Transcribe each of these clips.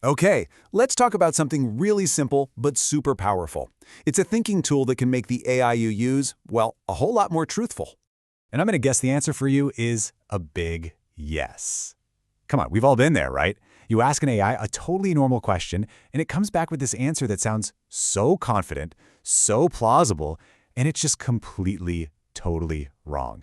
Okay, let's talk about something really simple but super powerful. It's a thinking tool that can make the AI you use, well, a whole lot more truthful. And I'm going to guess the answer for you is a big yes. Come on, we've all been there, right? You ask an AI a totally normal question, and it comes back with this answer that sounds so confident, so plausible, and it's just completely, totally wrong.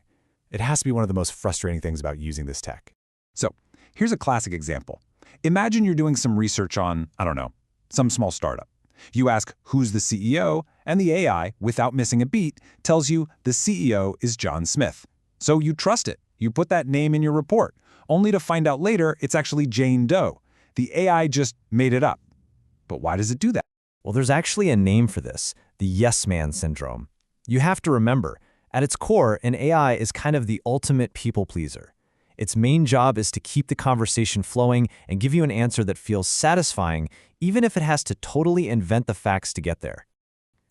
It has to be one of the most frustrating things about using this tech. So, here's a classic example. Imagine you're doing some research on, I don't know, some small startup. You ask, who's the CEO? And the AI, without missing a beat, tells you the CEO is John Smith. So you trust it. You put that name in your report, only to find out later it's actually Jane Doe. The AI just made it up. But why does it do that? Well, there's actually a name for this, the yes man syndrome. You have to remember, at its core, an AI is kind of the ultimate people pleaser. Its main job is to keep the conversation flowing and give you an answer that feels satisfying, even if it has to totally invent the facts to get there.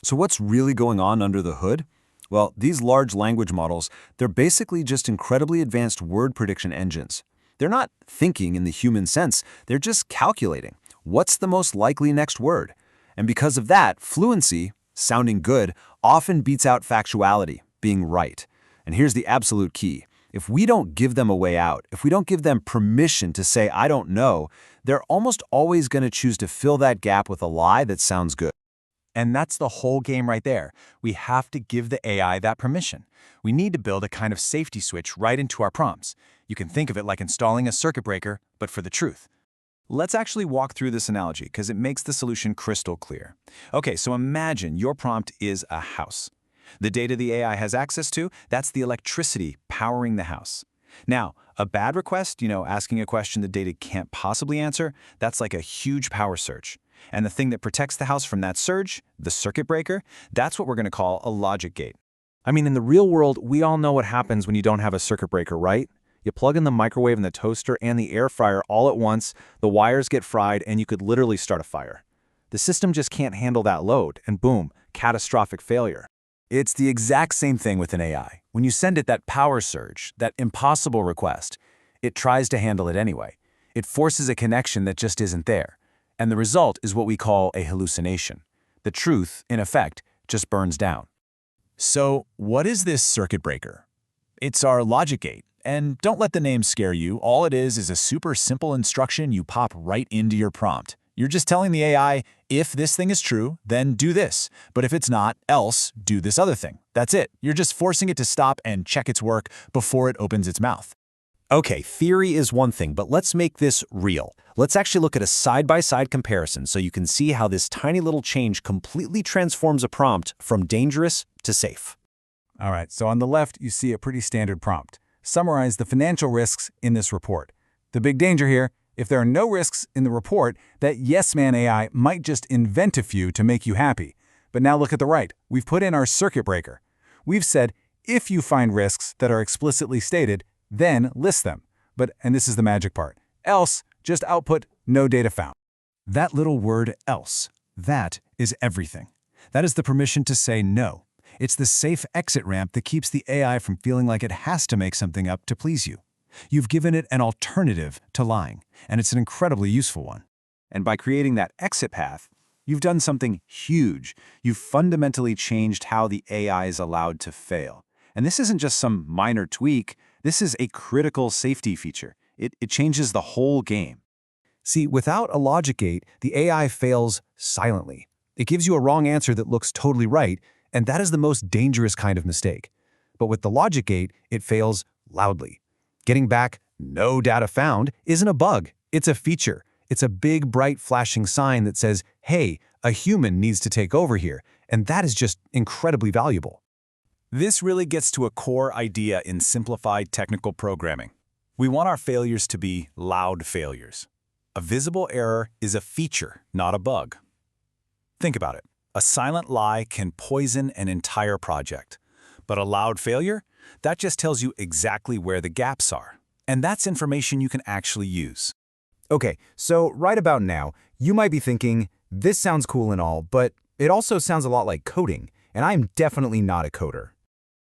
So what's really going on under the hood? Well, these large language models, they're basically just incredibly advanced word prediction engines. They're not thinking in the human sense, they're just calculating. What's the most likely next word? And because of that, fluency, sounding good, often beats out factuality, being right. And here's the absolute key. If we don't give them a way out, if we don't give them permission to say, I don't know, they're almost always going to choose to fill that gap with a lie that sounds good. And that's the whole game right there. We have to give the AI that permission. We need to build a kind of safety switch right into our prompts. You can think of it like installing a circuit breaker, but for the truth. Let's actually walk through this analogy because it makes the solution crystal clear. Okay, so imagine your prompt is a house. The data the AI has access to, that's the electricity powering the house. Now, a bad request, asking a question the data can't possibly answer, that's like a huge power surge. And the thing that protects the house from that surge, the circuit breaker, that's what we're going to call a logic gate. I mean, in the real world, we all know what happens when you don't have a circuit breaker, right? You plug in the microwave and the toaster and the air fryer all at once, the wires get fried, and you could literally start a fire. The system just can't handle that load, and boom, catastrophic failure. It's the exact same thing with an AI. When you send it that power surge, that impossible request, it tries to handle it anyway. It forces a connection that just isn't there. And the result is what we call a hallucination. The truth, in effect, just burns down. So, what is this circuit breaker? It's our logic gate. And don't let the name scare you. All it is a super simple instruction you pop right into your prompt. You're just telling the AI, if this thing is true, then do this. But if it's not, else do this other thing. That's it. You're just forcing it to stop and check its work before it opens its mouth. Okay, theory is one thing, but let's make this real. Let's actually look at a side-by-side comparison so you can see how this tiny little change completely transforms a prompt from dangerous to safe. All right, so on the left, you see a pretty standard prompt. Summarize the financial risks in this report. The big danger here, if there are no risks in the report, that yes man AI might just invent a few to make you happy. But now look at the right. We've put in our circuit breaker. We've said, if you find risks that are explicitly stated, then list them. And this is the magic part, else just output no data found. That little word else, that is everything. That is the permission to say no. It's the safe exit ramp that keeps the AI from feeling like it has to make something up to please you. You've given it an alternative to lying, and it's an incredibly useful one. And by creating that exit path, you've done something huge. You've fundamentally changed how the AI is allowed to fail. And this isn't just some minor tweak. This is a critical safety feature. It changes the whole game. See, without a logic gate, the AI fails silently. It gives you a wrong answer that looks totally right, and that is the most dangerous kind of mistake. But with the logic gate, it fails loudly. Getting back no data found isn't a bug, it's a feature. It's a big, bright, flashing sign that says, hey, a human needs to take over here, and that is just incredibly valuable. This really gets to a core idea in simplified technical programming. We want our failures to be loud failures. A visible error is a feature, not a bug. Think about it. A silent lie can poison an entire project. But a loud failure? That just tells you exactly where the gaps are. And that's information you can actually use. Okay, so right about now, you might be thinking, this sounds cool and all, but it also sounds a lot like coding, and I'm definitely not a coder.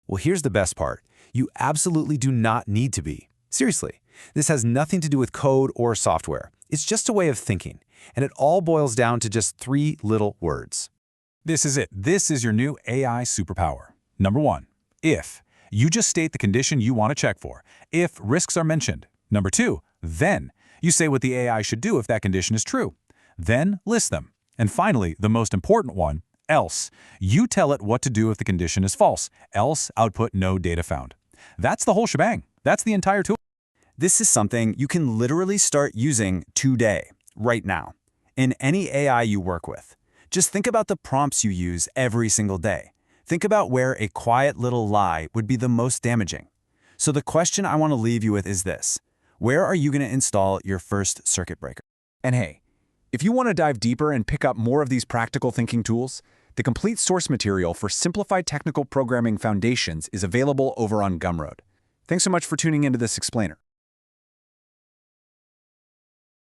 Well, here's the best part. You absolutely do not need to be. Seriously, This has nothing to do with code or software. It's just a way of thinking, and it all boils down to just 3 little words. This is it. This is your new AI superpower. Number 1, if. You just state the condition you want to check for, if risks are mentioned. Number 2, then. You say what the AI should do if that condition is true. Then list them. And finally, the most important one, else. You tell it what to do if the condition is false, else output no data found. That's the whole shebang. That's the entire tool. This is something you can literally start using today, right now, in any AI you work with. Just think about the prompts you use every single day. Think about where a quiet little lie would be the most damaging. So the question I want to leave you with is this: where are you going to install your first circuit breaker? And hey, if you want to dive deeper and pick up more of these practical thinking tools, the complete source material for Simplified Technical Programming Foundations is available over on Gumroad. Thanks so much for tuning into this explainer.